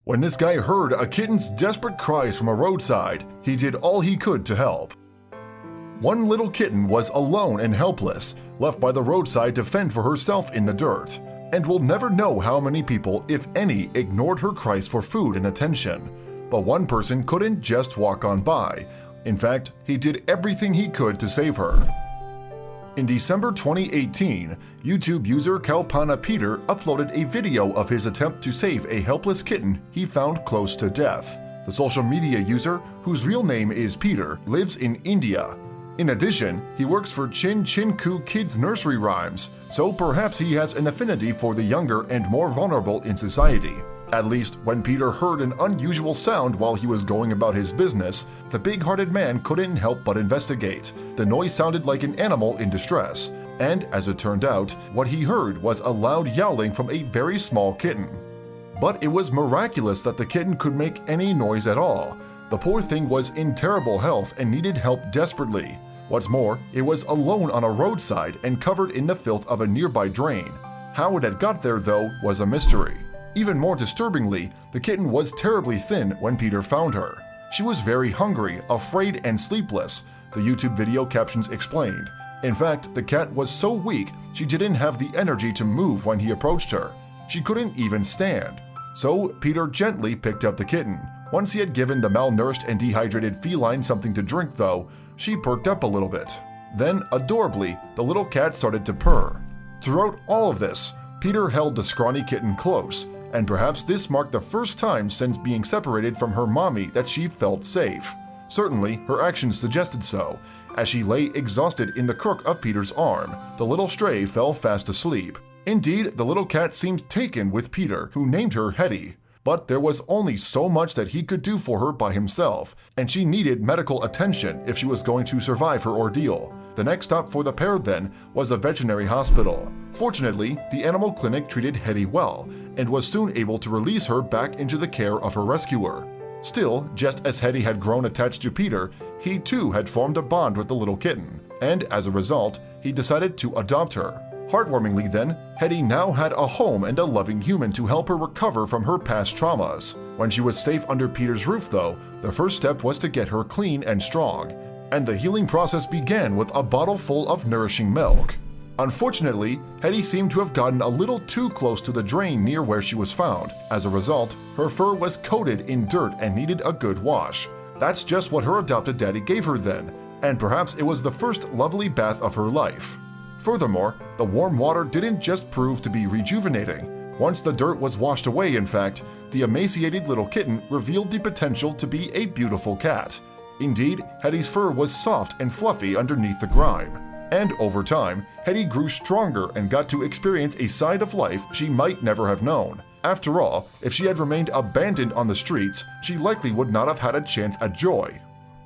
When this guy heard a kitten's desperate cries from a roadside, he did all he could to help. One little kitten was alone and helpless, left by the roadside to fend for herself in the dirt, and we'll never know how many people, if any, ignored her cries for food and attention. But one person couldn't just walk on by. In fact, he did everything he could to save her. In December 2018, YouTube user Kalpana Peter uploaded a video of his attempt to save a helpless kitten he found close to death. The social media user, whose real name is Peter, lives in India. In addition, he works for Chin Chin Koo Kids Nursery Rhymes, so perhaps he has an affinity for the younger and more vulnerable in society. At least, when Peter heard an unusual sound while he was going about his business, the big-hearted man couldn't help but investigate. The noise sounded like an animal in distress, and as it turned out, what he heard was a loud yowling from a very small kitten. But it was miraculous that the kitten could make any noise at all. The poor thing was in terrible health and needed help desperately. What's more, it was alone on a roadside and covered in the filth of a nearby drain. How it had got there, though, was a mystery. Even more disturbingly, the kitten was terribly thin when Peter found her. She was very hungry, afraid, and sleepless, the YouTube video captions explained. In fact, the cat was so weak she didn't have the energy to move when he approached her. She couldn't even stand. So Peter gently picked up the kitten. Once he had given the malnourished and dehydrated feline something to drink, though, she perked up a little bit. Then, adorably, the little cat started to purr. Throughout all of this, Peter held the scrawny kitten close, and perhaps this marked the first time since being separated from her mommy that she felt safe. Certainly, her actions suggested so. As she lay exhausted in the crook of Peter's arm, the little stray fell fast asleep. Indeed, the little cat seemed taken with Peter, who named her Hedy. But there was only so much that he could do for her by himself, and she needed medical attention if she was going to survive her ordeal. The next stop for the pair, then, was a veterinary hospital. Fortunately, the animal clinic treated Hedy well, and was soon able to release her back into the care of her rescuer. Still, just as Hedy had grown attached to Peter, he too had formed a bond with the little kitten, and as a result, he decided to adopt her. Heartwarmingly then, Hedy now had a home and a loving human to help her recover from her past traumas. When she was safe under Peter's roof, though, the first step was to get her clean and strong. And the healing process began with a bottle full of nourishing milk. Unfortunately, Hedy seemed to have gotten a little too close to the drain near where she was found. As a result, her fur was coated in dirt and needed a good wash. That's just what her adopted daddy gave her then, and perhaps it was the first lovely bath of her life. Furthermore, the warm water didn't just prove to be rejuvenating. Once the dirt was washed away, in fact, the emaciated little kitten revealed the potential to be a beautiful cat. Indeed, Hedy's fur was soft and fluffy underneath the grime. And over time, Hedy grew stronger and got to experience a side of life she might never have known. After all, if she had remained abandoned on the streets, she likely would not have had a chance at joy.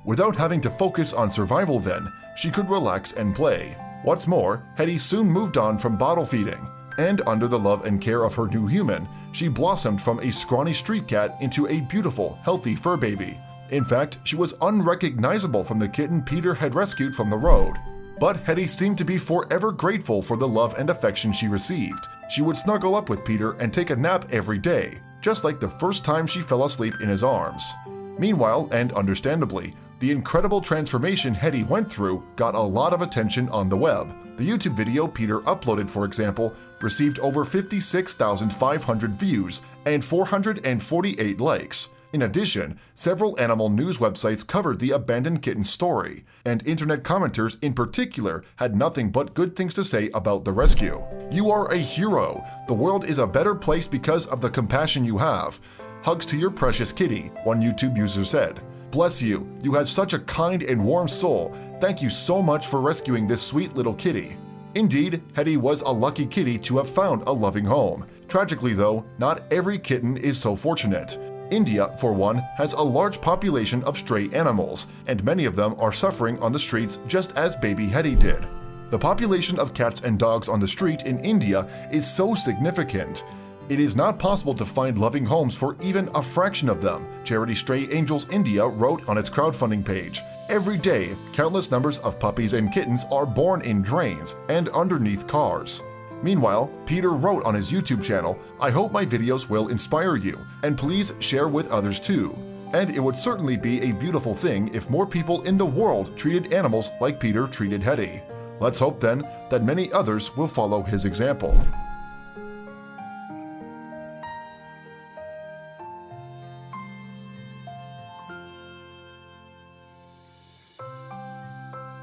Without having to focus on survival then, she could relax and play. What's more, Hedy soon moved on from bottle feeding, and under the love and care of her new human, she blossomed from a scrawny street cat into a beautiful, healthy fur baby. In fact, she was unrecognizable from the kitten Peter had rescued from the road. But Hedy seemed to be forever grateful for the love and affection she received. She would snuggle up with Peter and take a nap every day, just like the first time she fell asleep in his arms. Meanwhile, and understandably, the incredible transformation Hedy went through got a lot of attention on the web. The YouTube video Peter uploaded, for example, received over 56,500 views and 448 likes. In addition, several animal news websites covered the abandoned kitten story, and internet commenters in particular had nothing but good things to say about the rescue. "You are a hero. The world is a better place because of the compassion you have. Hugs to your precious kitty," one YouTube user said. "Bless you. You have such a kind and warm soul. Thank you so much for rescuing this sweet little kitty." Indeed, Hedy was a lucky kitty to have found a loving home. Tragically, though, not every kitten is so fortunate. India, for one, has a large population of stray animals, and many of them are suffering on the streets just as baby Hedy did. The population of cats and dogs on the street in India is so significant. It is not possible to find loving homes for even a fraction of them, charity Stray Angels India wrote on its crowdfunding page. Every day, countless numbers of puppies and kittens are born in drains and underneath cars. Meanwhile, Peter wrote on his YouTube channel, "I hope my videos will inspire you, and please share with others too. And it would certainly be a beautiful thing if more people in the world treated animals like Peter treated Hedy. Let's hope then that many others will follow his example."